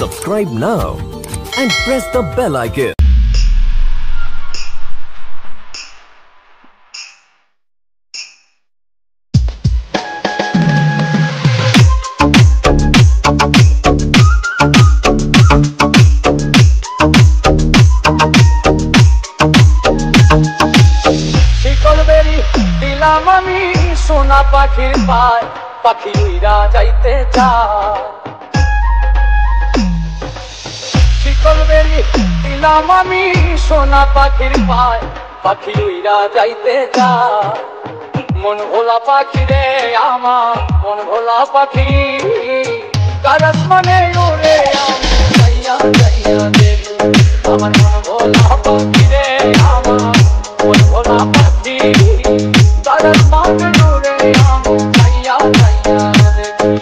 Subscribe now and press the bell icon. আমি সোনা পাখির পায় পাখি উইরা যাইতে চায় শিকল বেরি দিলাম আমি সোনা পাখির পায় পাখি উইরা যাইতে চায় মন ভোলা পাখি রে আমার মন ভোলা পাখি কারাস মানে ওরে যাইয়া যাইয়া দেখি আমার মন ভোলা পাখি রে আমার মন ভোলা পাখি কারাস মানে ওরে যাইয়া যাইয়া দেখি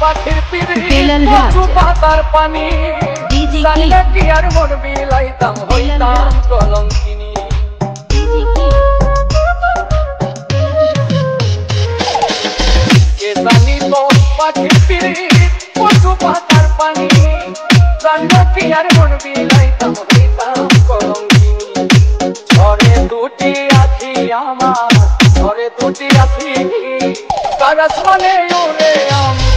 পাখির পিড়ি পাতার পানি জানলে কি আর মন বিলাইতাম হইতাম কলঙ্কিনী কে জানি তো পাখির পিড়ি পশু পাতার পানি জানলে কি আর মন বিলাইতাম হইতাম কলঙ্কিনী ঝরে দুটি আখি আমার ঝরে দুটি আখি কারাস মানে ওরে আমি